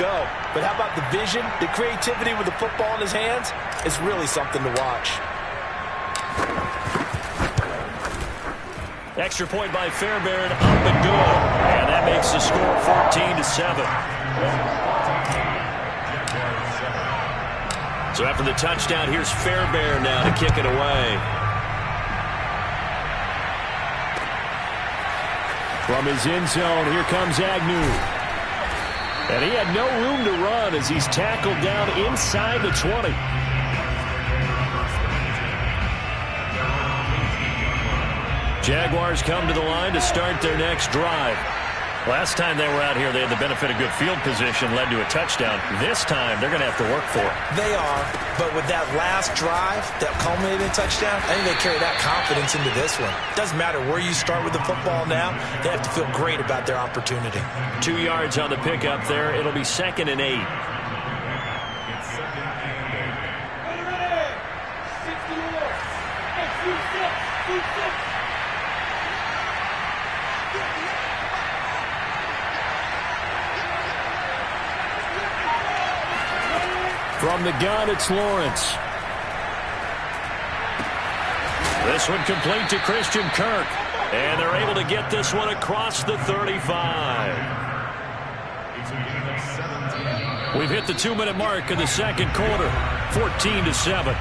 go. But how about the vision, the creativity with the football in his hands? It's really something to watch. Extra point by Fairbairn, up and good. And that makes the score 14-7. So after the touchdown, here's Fairbairn now to kick it away. From his end zone, here comes Agnew. And he had no room to run as he's tackled down inside the 20. Jaguars come to the line to start their next drive. Last time they were out here, they had the benefit of good field position, led to a touchdown. This time, they're going to have to work for it. They are, but with that last drive that culminated in touchdown, I think they carry that confidence into this one. Doesn't matter where you start with the football now, they have to feel great about their opportunity. 2 yards on the pickup there. It'll be 2nd and 8. From the gun, it's Lawrence. This one complete to Christian Kirk. And they're able to get this one across the 35. We've hit the 2-minute mark in the second quarter. 14-7.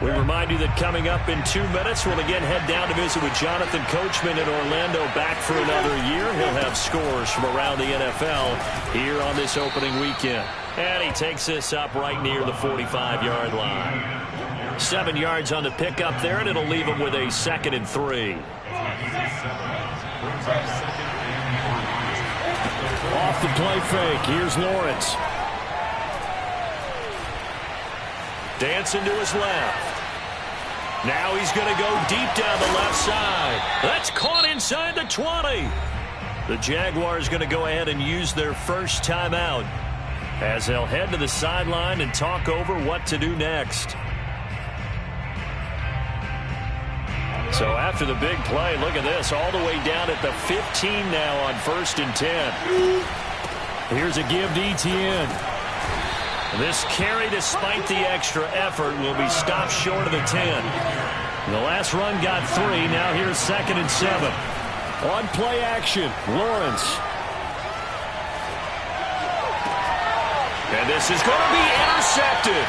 We remind you that coming up in 2 minutes, we'll again head down to visit with Jonathan Coachman in Orlando, back for another year. He'll have scores from around the NFL here on this opening weekend. And he takes this up right near the 45-yard line. 7 yards on the pickup there, and it'll leave him with a 2nd and 3. Off the play fake, here's Lawrence. Dancing to his left. Now he's going to go deep down the left side. That's caught inside the 20. The Jaguars going to go ahead and use their first timeout as they'll head to the sideline and talk over what to do next. So after the big play, look at this, all the way down at the 15 now on 1st and 10. Here's a give to Etienne. This carry, despite the extra effort, will be stopped short of the 10. The last run got 3. Now here's 2nd and 7. On play action, Lawrence. And this is going to be intercepted.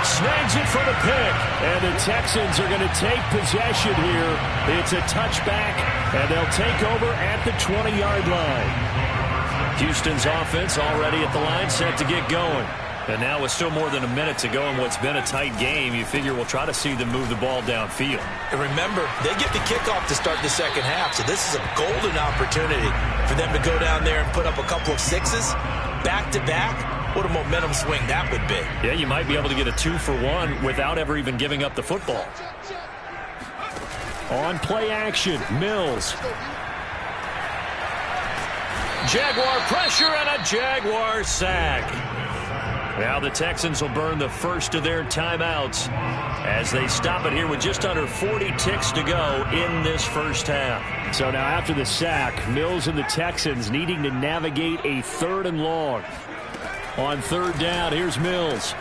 Snags it for the pick. And the Texans are going to take possession here. It's a touchback, and they'll take over at the 20-yard line. Houston's offense already at the line, set to get going. And now with still more than a minute to go in what's been a tight game, you figure we'll try to see them move the ball downfield. And remember, they get the kickoff to start the second half, so this is a golden opportunity for them to go down there and put up a couple of sixes back-to-back. What a momentum swing that would be. Yeah, you might be able to get a 2-for-1 without ever even giving up the football. On play action, Mills. Jaguar pressure and a Jaguar sack. Now the Texans will burn the first of their timeouts as they stop it here with just under 40 ticks to go in this first half. So now after the sack, Mills and the Texans needing to navigate a 3rd and long. On 3rd down, here's Mills.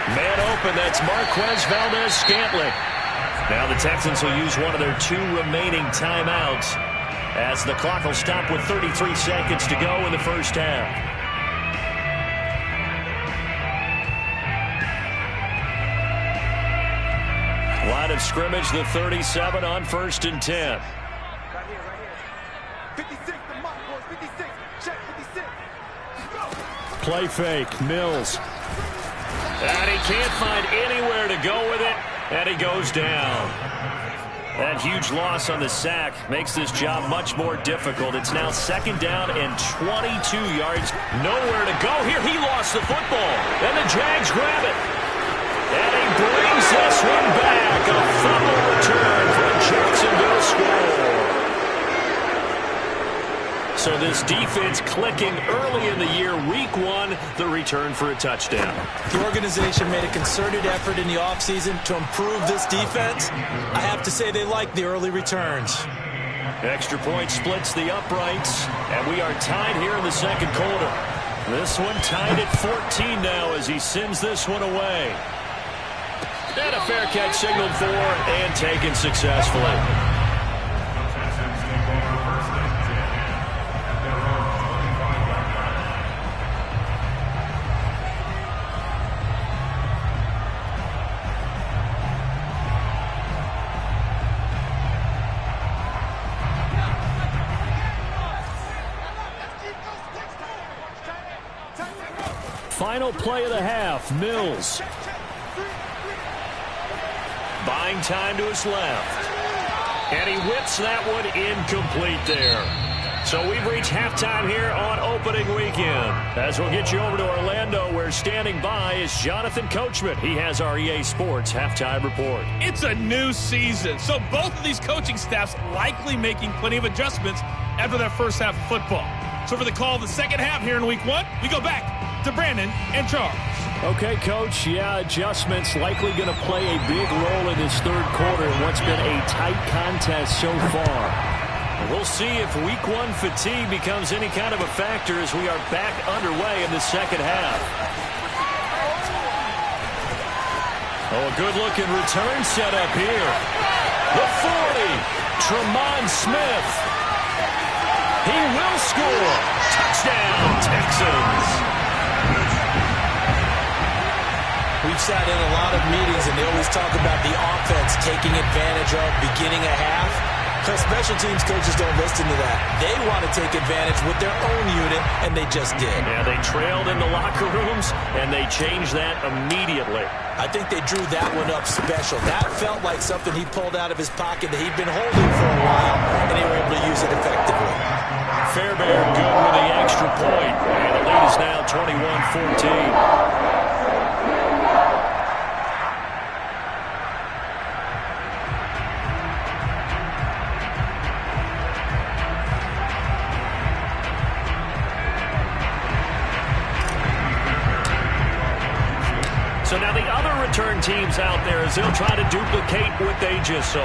Man open, that's Marquez Valdez-Scantling. Now the Texans will use one of their 2 remaining timeouts as the clock will stop with 33 seconds to go in the first half. Line of scrimmage, the 37 on 1st and 10. Right here. 56, the mark, boys, 56. Check 56. Go. Play fake, Mills. And he can't find anywhere to go with it, and he goes down. That huge loss on the sack makes this job much more difficult. It's now 2nd down and 22 yards. Nowhere to go here. He lost the football, and the Jags grab it. And he brings this one back. A fumble return for a Jacksonville score. So So this defense clicking early in the year. Week 1, the return for a touchdown. The organization made a concerted effort in the offseason to improve this defense. I have to say they like the early returns. Extra point splits the uprights, and we are tied here in the second quarter. This one tied at 14 now as he sends this one away. And a fair catch signaled for and taken successfully. Final play of the half, Mills. Buying time to his left. And he whips that one incomplete there. So we've reached halftime here on opening weekend. As we'll get you over to Orlando, where standing by is Jonathan Coachman. He has our EA Sports halftime report. It's a new season, so both of these coaching staffs likely making plenty of adjustments after that first half of football. So for the call of the second half here in week 1, we go back to Brandon and Charles. Okay, Coach. Yeah, adjustments likely going to play a big role in this third quarter in what's been a tight contest so far. We'll see if week 1 fatigue becomes any kind of a factor as we are back underway in the second half. Oh, a good-looking return set up here. The 40, Tremont Smith. He will score. Touchdown, Texans. We've sat in a lot of meetings, and they always talk about the offense taking advantage of beginning a half. Because special teams coaches don't listen to that. They want to take advantage with their own unit, and they just did. Yeah, they trailed in the locker rooms, and they changed that immediately. I think they drew that one up special. That felt like something he pulled out of his pocket that he'd been holding for a while, and they were able to use it effectively. Fairbairn good with the extra point, and the lead is now 21-14. So now the other return teams out there as they'll try to duplicate what they just saw.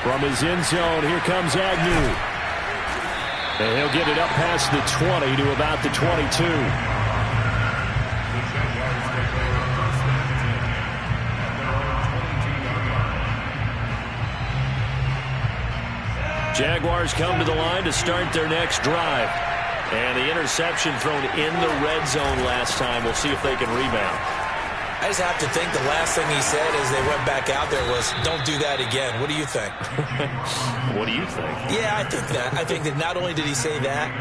From his end zone, here comes Agnew. And he'll get it up past the 20 to about the 22. Jaguars come to the line to start their next drive. And the interception thrown in the red zone last time. We'll see if they can rebound. I just have to think the last thing he said as they went back out there was, don't do that again. What do you think? What do you think? Yeah, I think that. I think that not only did he say that,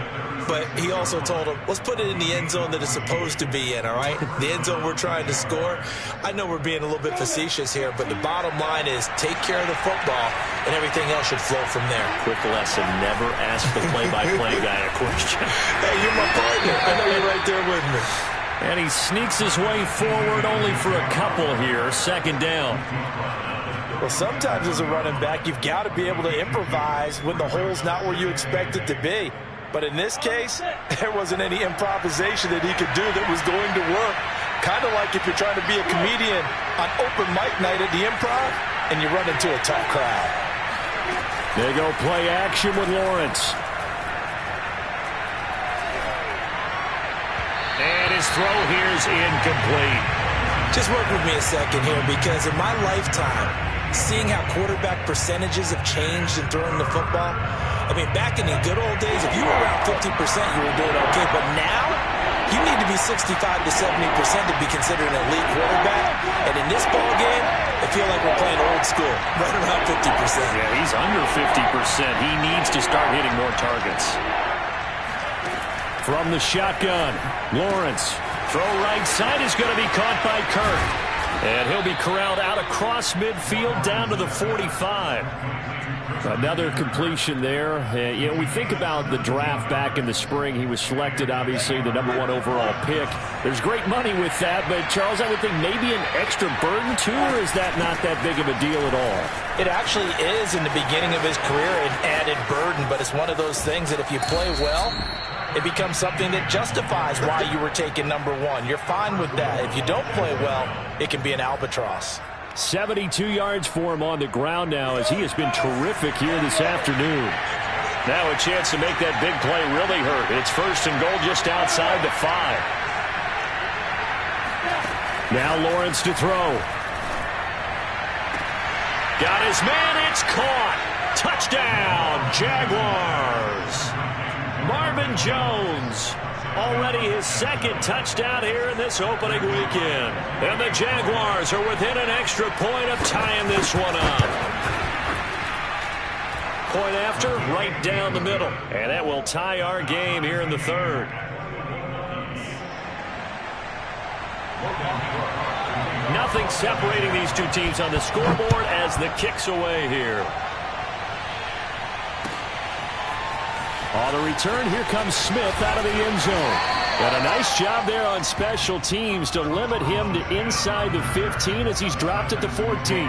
but he also told him, let's put it in the end zone that it's supposed to be in, all right? The end zone we're trying to score. I know we're being a little bit facetious here, but the bottom line is take care of the football, and everything else should flow from there. Quick lesson, never ask the play-by-play guy a question. Hey, you're my partner. I know you're right there with me. And he sneaks his way forward only for a couple here. Second down. Well, sometimes as a running back, you've got to be able to improvise when the hole's not where you expect it to be. But in this case, there wasn't any improvisation that he could do that was going to work. Kind of like if you're trying to be a comedian on open mic night at the Improv and you run into a tough crowd. They go play action with Lawrence. And his throw here is incomplete. Just work with me a second here, because in my lifetime, seeing how quarterback percentages have changed in throwing the football, I mean, back in the good old days, if you were around 50%, you were doing okay. But now, you need to be 65 to 70% to be considered an elite quarterback. And in this ball game, I feel like we're playing old school, right around 50%. Yeah, he's under 50%. He needs to start hitting more targets. From the shotgun, Lawrence. Throw right side is going to be caught by Kirk. And he'll be corralled out across midfield down to the 45. Another completion there. You know, we think about the draft back in the spring. He was selected, obviously, the #1 overall pick. There's great money with that, but, Charles, I would think maybe an extra burden, too, or is that not that big of a deal at all? It actually is in the beginning of his career an added burden, but it's one of those things that if you play well, it becomes something that justifies why you were taken #1. You're fine with that. If you don't play well, it can be an albatross. 72 yards for him on the ground now as he has been terrific here this afternoon. Now a chance to make that big play really hurt. It's 1st and goal just outside the 5. Now Lawrence to throw. Got his man. It's caught. Touchdown, Jaguars. Marvin Jones. Already his 2nd touchdown here in this opening weekend. And the Jaguars are within an extra point of tying this one up. Point after, right down the middle. And that will tie our game here in the 3rd. Nothing separating these two teams on the scoreboard as the kick's away here. On the return, here comes Smith out of the end zone. And a nice job there on special teams to limit him to inside the 15 as he's dropped at the 14.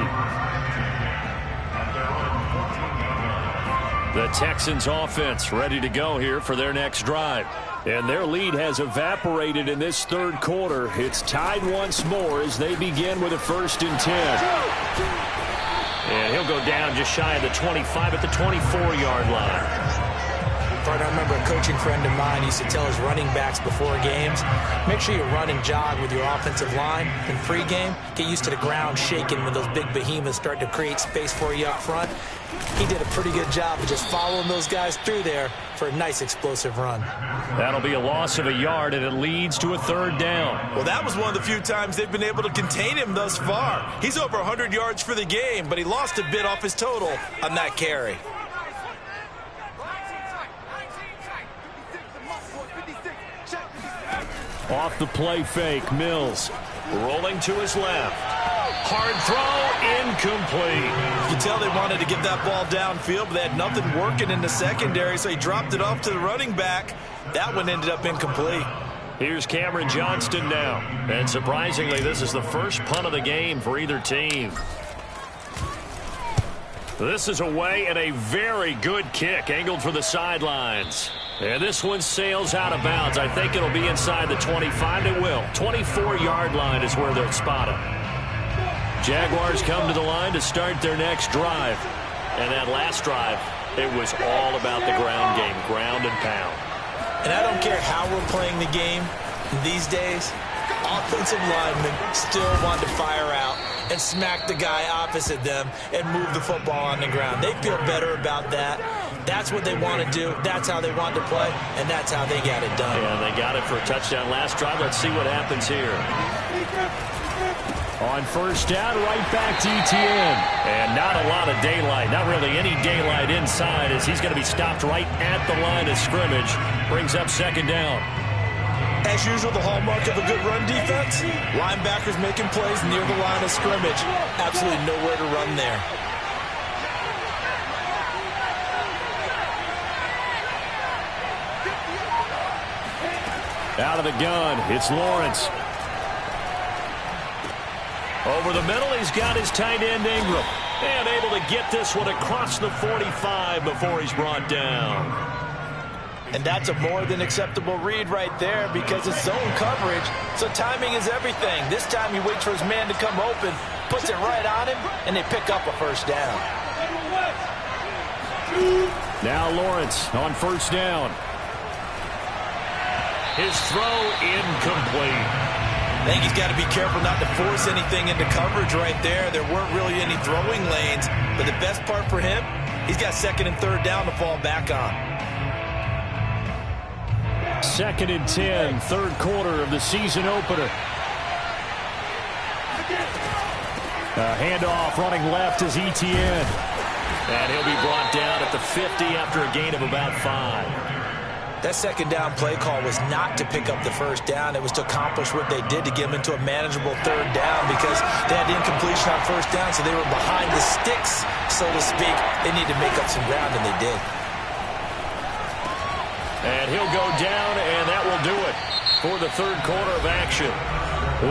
The Texans offense ready to go here for their next drive. And their lead has evaporated in this 3rd quarter. It's tied once more as they begin with a 1st and 10. And he'll go down just shy of the 25 at the 24-yard line. I remember a coaching friend of mine used to tell his running backs before games, make sure you run and jog with your offensive line in pregame. Get used to the ground shaking when those big behemoths start to create space for you up front. He did a pretty good job of just following those guys through there for a nice explosive run. That'll be a loss of a yard, and it leads to a 3rd down. Well, that was one of the few times they've been able to contain him thus far. He's over 100 yards for the game, but he lost a bit off his total on that carry. Off the play fake, Mills rolling to his left. Hard throw, incomplete. You can tell they wanted to get that ball downfield, but they had nothing working in the secondary, so he dropped it off to the running back. That one ended up incomplete. Here's Cameron Johnston now. And surprisingly, this is the first punt of the game for either team. This is away and a very good kick angled for the sidelines. And this one sails out of bounds. I think it'll be inside the 25. It will. 24-yard line is where they'll spot it. Jaguars come to the line to start their next drive. And that last drive, it was all about the ground game, ground and pound. And I don't care how we're playing the game these days, offensive linemen still want to fire out and smack the guy opposite them and move the football on the ground. They feel better about that. That's what they want to do. That's how they want to play, and that's how they got it done. Yeah, they got it for a touchdown last drive. Let's see what happens here. On 1st down, right back to Etienne. And not a lot of daylight. Not really any daylight inside as he's going to be stopped right at the line of scrimmage. Brings up 2nd down. As usual, the hallmark of a good run defense, linebackers making plays near the line of scrimmage. Absolutely nowhere to run there. Out of the gun, it's Lawrence. Over the middle, he's got his tight end Ingram. And able to get this one across the 45 before he's brought down. And that's a more than acceptable read right there because it's zone coverage, so timing is everything. This time he waits for his man to come open, puts it right on him, and they pick up a 1st down. Now Lawrence on 1st down. His throw incomplete. I think he's got to be careful not to force anything into coverage right there. There weren't really any throwing lanes, but the best part for him, he's got 2nd and 3rd down to fall back on. 2nd and 10, 3rd quarter of the season opener. Handoff running left is Etienne. And he'll be brought down at the 50 after a gain of about 5. That second down play call was not to pick up the first down. It was to accomplish what they did, to get them into a manageable third down, because they had incompletion on first down, so they were behind the sticks, so to speak. They need to make up some ground, and they did. And he'll go down, and that will do it for the third quarter of action.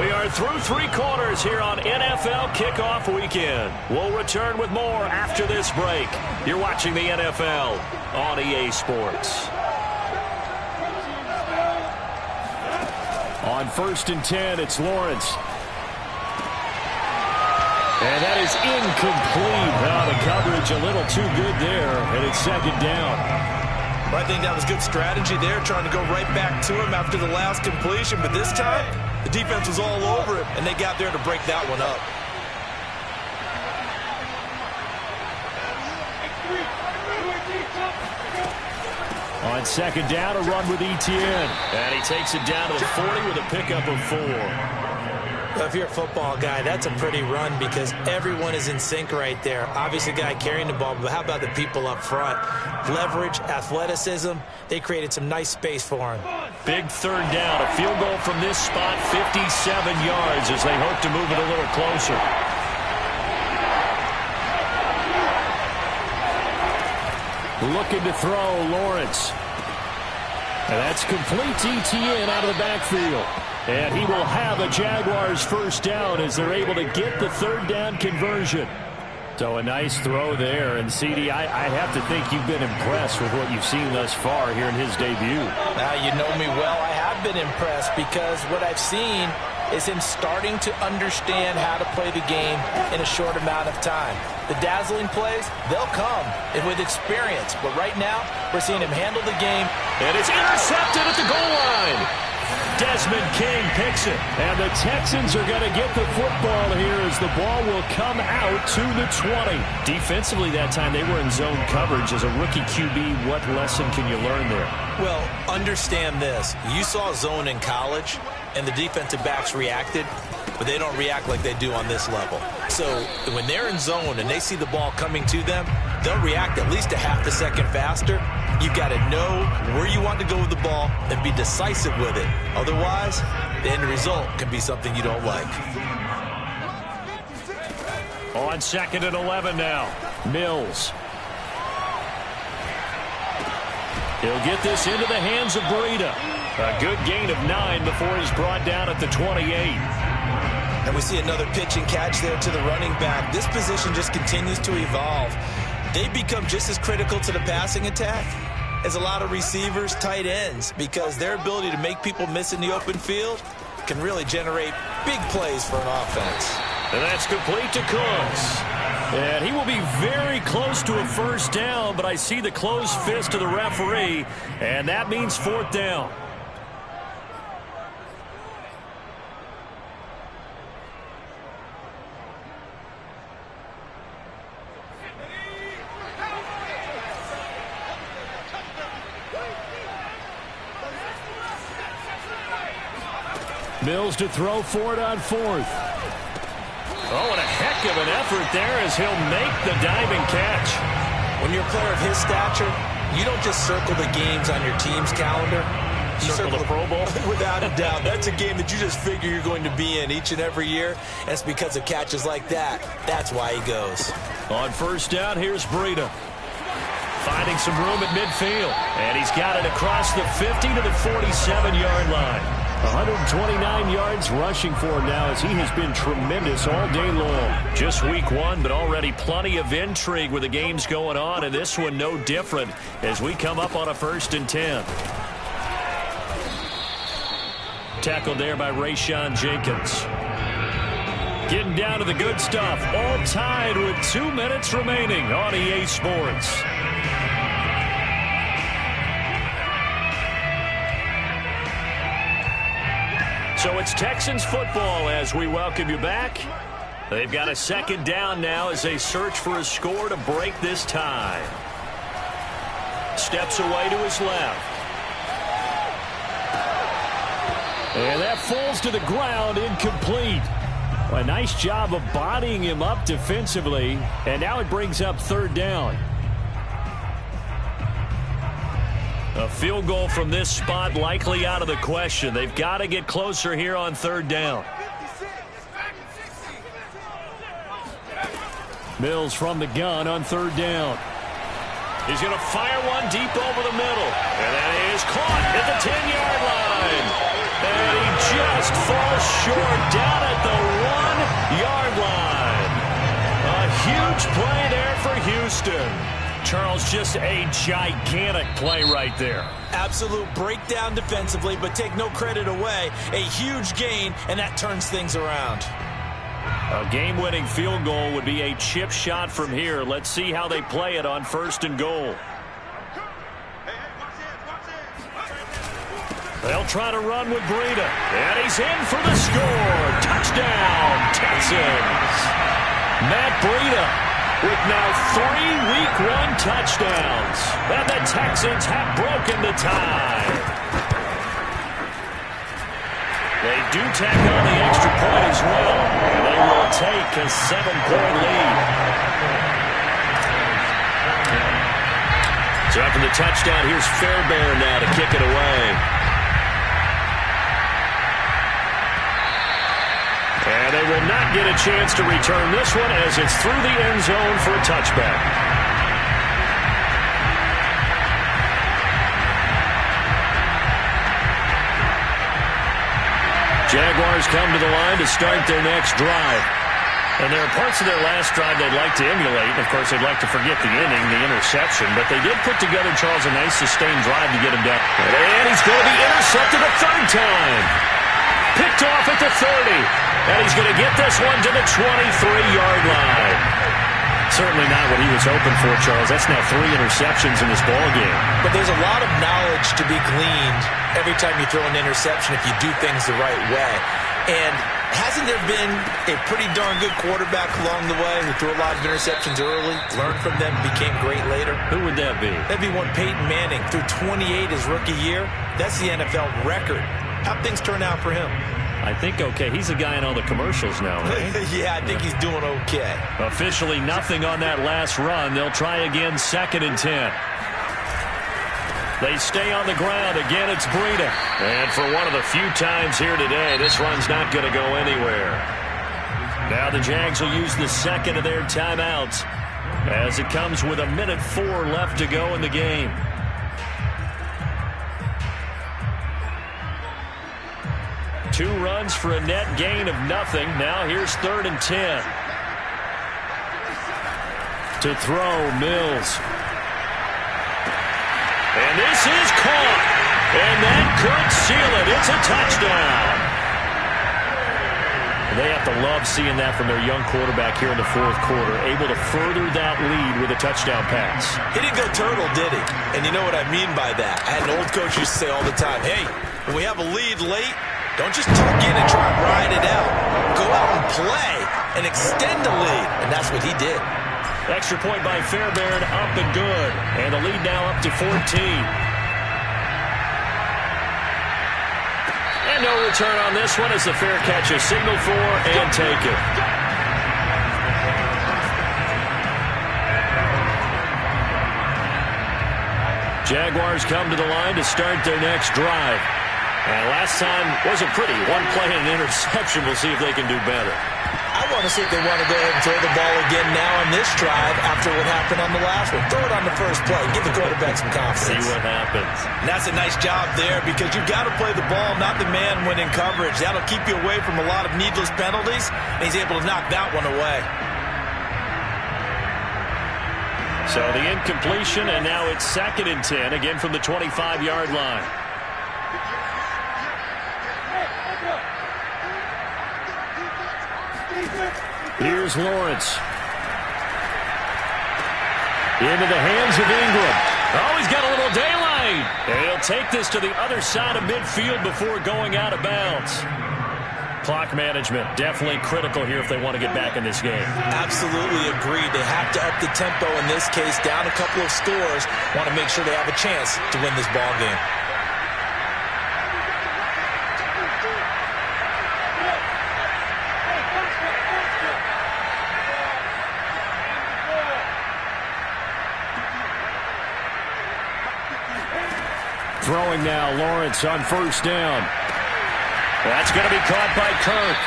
We are through 3 quarters here on NFL Kickoff Weekend. We'll return with more after this break. You're watching the NFL on EA Sports. On 1st and 10, it's Lawrence. And that is incomplete. The coverage a little too good there, and it's second down. Well, I think that was good strategy there, trying to go right back to him after the last completion. But this time, the defense was all over it, and they got there to break that one up. On second down, a run with Etienne. And he takes it down to the 40 with a pickup of 4. Well, if you're a football guy, that's a pretty run because everyone is in sync right there. Obviously, the guy carrying the ball, but how about the people up front? Leverage, athleticism, they created some nice space for him. Big third down, a field goal from this spot, 57 yards as they hope to move it a little closer. Looking to throw, Lawrence. And that's complete to Etienne out of the backfield. And he will have a Jaguars first down as they're able to get the third down conversion. So a nice throw there. And, CD, I have to think you've been impressed with what you've seen thus far here in his debut. Now, you know me well. I have been impressed because what I've seen is him starting to understand how to play the game in a short amount of time. The dazzling plays, they'll come and with experience. But right now, we're seeing him handle the game. And it's intercepted at the goal line. Desmond King picks it. And the Texans are going to get the football here as the ball will come out to the 20. Defensively that time, they were in zone coverage. As a rookie QB, what lesson can you learn there? Well, understand this. You saw zone in college, and the defensive backs reacted, but they don't react like they do on this level. So when they're in zone and they see the ball coming to them, they'll react at least a half a second faster. You've got to know where you want to go with the ball and be decisive with it. Otherwise, the end result can be something you don't like. On 2nd and 11 now, Mills. He'll get this into the hands of Breida. A good gain of 9 before he's brought down at the 28. And we see another pitch and catch there to the running back. This position just continues to evolve. They become just as critical to the passing attack as a lot of receivers, tight ends, because their ability to make people miss in the open field can really generate big plays for an offense. And that's complete to Cooks. And he will be very close to a first down, but I see the closed fist of the referee, and that means 4th down. Mills to throw for it on 4th. Oh, and a heck of an effort there as he'll make the diving catch. When you're a player of his stature, you don't just circle the games on your team's calendar. You circle the Pro Bowl? Without a doubt. That's a game that you just figure you're going to be in each and every year. And it's because of catches like that. That's why he goes. On first down, here's Breida. Finding some room at midfield. And he's got it across the 50 to the 47-yard line. 129 yards rushing for him now as he has been tremendous all day long. Just week 1, but already plenty of intrigue with the games going on, and this one no different as we come up on a 1st and 10. Tackled there by Rayshon Jenkins. Getting down to the good stuff, all tied with 2 minutes remaining on EA Sports. So it's Texans football as we welcome you back. They've got a 2nd down now as they search for a score to break this tie. Steps away to his left. And that falls to the ground, incomplete. A nice job of bodying him up defensively. And now it brings up 3rd down. A field goal from this spot likely out of the question. They've got to get closer here on third down. Mills from the gun on third down. He's going to fire one deep over the middle. And that is caught at the 10-yard line. And he just falls short down at the 1-yard line. A huge play there for Houston. Charles, just a gigantic play right there. Absolute breakdown defensively, but take no credit away. A huge gain, and that turns things around. A game-winning field goal would be a chip shot from here. Let's see how they play it on first and goal. They'll try to run with Breida. And he's in for the score. Touchdown, Texans. Matt Breida with now 3 Week 1 touchdowns. And the Texans have broken the tie. They do tack on the extra point as well. And they will take a 7-point lead. So after the touchdown, here's Fairbairn now to kick it away. And they will not get a chance to return this one as it's through the end zone for a touchback. Jaguars come to the line to start their next drive. And there are parts of their last drive they'd like to emulate. Of course, they'd like to forget the inning, the interception. But they did put together, Charles, a nice sustained drive to get him down. And he's going to be intercepted a third time. Picked off at the 30. And he's going to get this one to the 23-yard line. Certainly not what he was hoping for, Charles. That's now 3 interceptions in this ballgame. But there's a lot of knowledge to be gleaned every time you throw an interception if you do things the right way. And hasn't there been a pretty darn good quarterback along the way who threw a lot of interceptions early, learned from them, became great later? Who would that be? That'd be one Peyton Manning. Threw 28 his rookie year. That's the NFL record. How'd things turn out for him? I think okay. He's a guy in all the commercials now, right? Yeah, I think he's doing okay. Officially nothing on that last run. They'll try again, 2nd and 10. They stay on the ground. Again, it's Breida. And for one of the few times here today, this run's not going to go anywhere. Now the Jags will use the second of their timeouts as it comes with 1:04 left to go in the game. Two runs for a net gain of nothing. Now here's 3rd and 10. To throw, Mills. And this is caught. And that could seal it. It's a touchdown. They have to love seeing that from their young quarterback here in the 4th quarter, able to further that lead with a touchdown pass. He didn't go turtle, did he? And you know what I mean by that. I had an old coach used to say all the time, hey, when we have a lead late, don't just tuck in and try and ride it out. Go out and play and extend the lead. And that's what he did. Extra point by Fairbairn, up and good. And the lead now up to 14. And no return on this one as the fair catch is signaled for and taken. Jaguars come to the line to start their next drive. And last time wasn't pretty. One play and an interception. We'll see if they can do better. I want to see if they want to go ahead and throw the ball again now on this drive after what happened on the last one. Throw it on the first play. Give the quarterback some confidence. See what happens. And that's a nice job there because you've got to play the ball, not the man when in coverage. That'll keep you away from a lot of needless penalties. And he's able to knock that one away. So the incompletion, and now it's 2nd and 10, again from the 25-yard line. Here's Lawrence. Into the hands of Ingram. Oh, he's got a little daylight. And he'll take this to the other side of midfield before going out of bounds. Clock management, definitely critical here if they want to get back in this game. Absolutely agreed. They have to up the tempo in this case, down a couple of scores. Want to make sure they have a chance to win this ball game. Throwing now, Lawrence on first down. That's going to be caught by Kirk.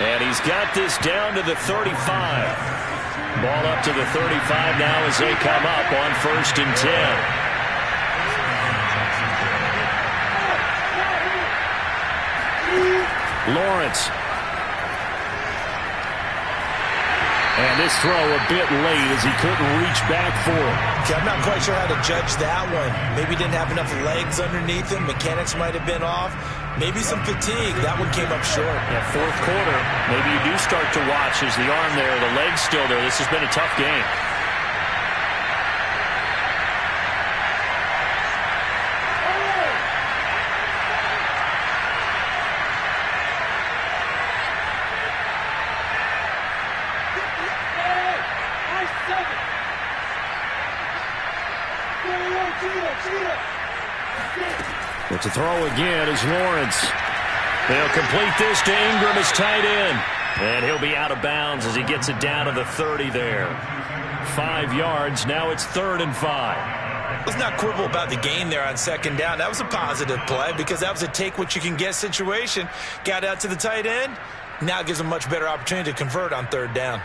And he's got this down to the 35. Ball up to the 35 now as they come up on 1st and 10. Lawrence. And this throw a bit late as he couldn't reach back for it. Okay, I'm not quite sure how to judge that one. Maybe he didn't have enough legs underneath him. Mechanics might have been off. Maybe some fatigue. That one came up short. Yeah, 4th quarter, maybe you do start to watch as the arm there, the leg's still there. This has been a tough game. But to throw again is Lawrence. They'll complete this to Ingram as tight end. And he'll be out of bounds as he gets it down to the 30 there. 5 yards. Now it's 3rd and 5. Let's not quibble about the gain there on 2nd down. That was a positive play because that was a take-what-you-can-get situation. Got out to the tight end. Now it gives them a much better opportunity to convert on 3rd down.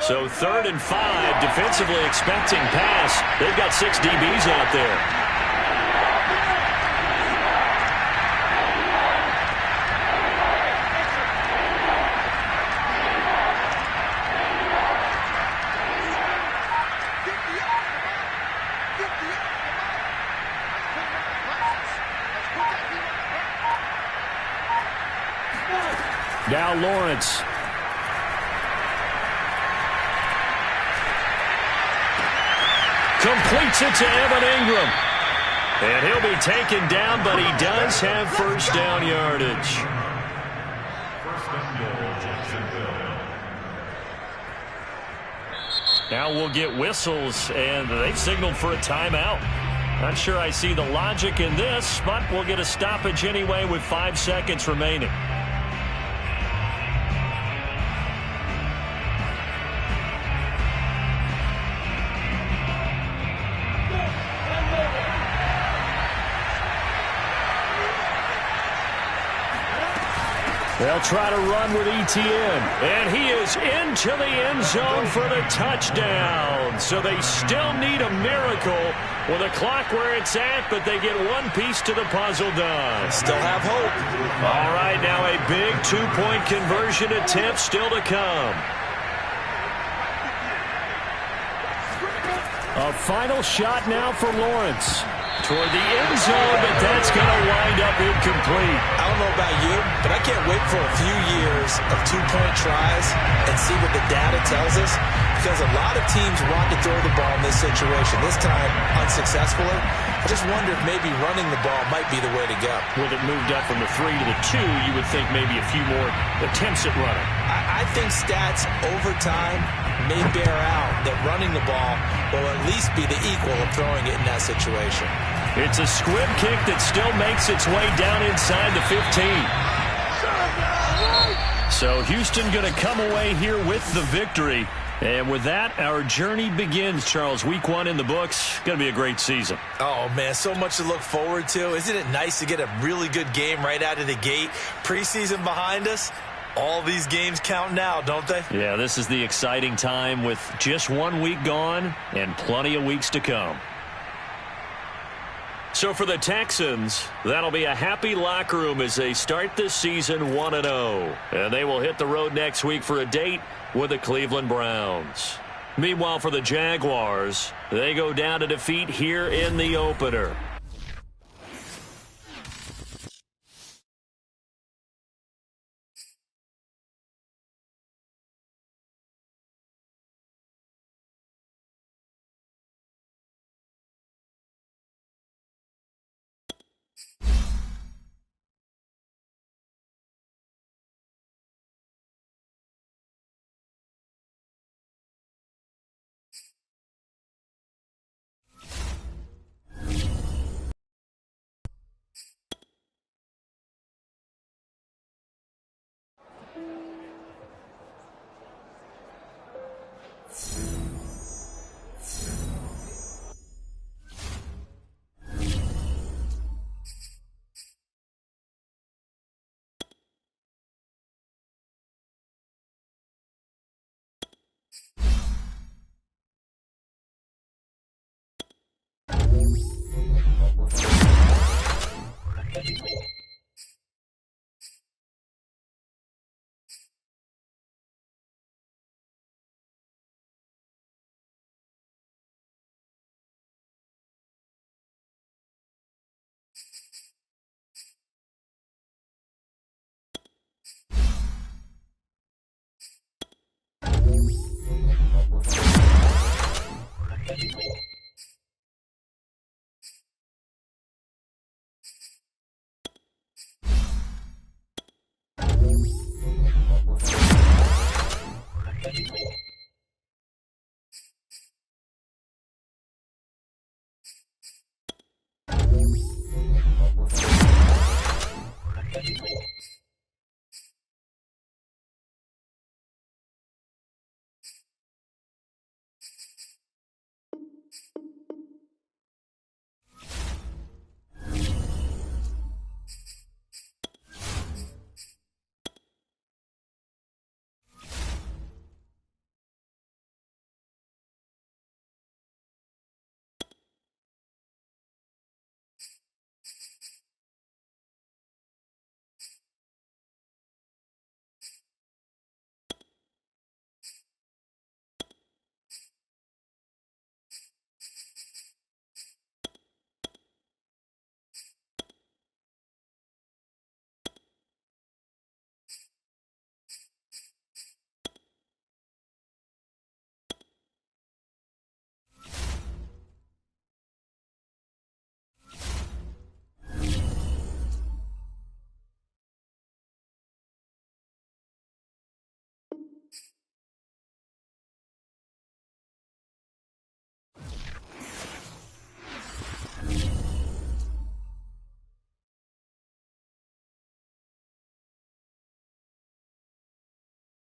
So 3rd and 5, defensively expecting pass. They've got 6 DBs out there. Now Lawrence. Completes it to Evan Ingram. And he'll be taken down, but he does have 1st down yardage. Now we'll get whistles, and they've signaled for a timeout. Not sure I see the logic in this, but we'll get a stoppage anyway with 5 seconds remaining. They'll try to run with Etienne, and he is into the end zone for the touchdown. So they still need a miracle with a clock where it's at, but they get one piece to the puzzle done. Still have hope. All right, now a big 2-point conversion attempt still to come. A final shot now for Lawrence. Toward the end zone, but that's going to wind up incomplete. I don't know about you, but I can't wait for a few years of 2-point tries and see what the data tells us, because a lot of teams want to throw the ball in this situation. This time, unsuccessfully. I just wonder if maybe running the ball might be the way to go. With it moved up from the 3 to the 2, you would think maybe a few more attempts at running. I think stats over time may bear out that running the ball will at least be the equal of throwing it in that situation. It's a squib kick that still makes its way down inside the 15. So Houston going to come away here with the victory. And with that, our journey begins, Charles. Week 1 in the books. Going to be a great season. Oh, man, so much to look forward to. Isn't it nice to get a really good game right out of the gate? Preseason behind us. All these games count now, don't they? Yeah, this is the exciting time with just 1 week gone and plenty of weeks to come. So for the Texans, that'll be a happy locker room as they start this season 1-0. And they will hit the road next week for a date with the Cleveland Browns. Meanwhile, for the Jaguars, they go down to defeat here in the opener.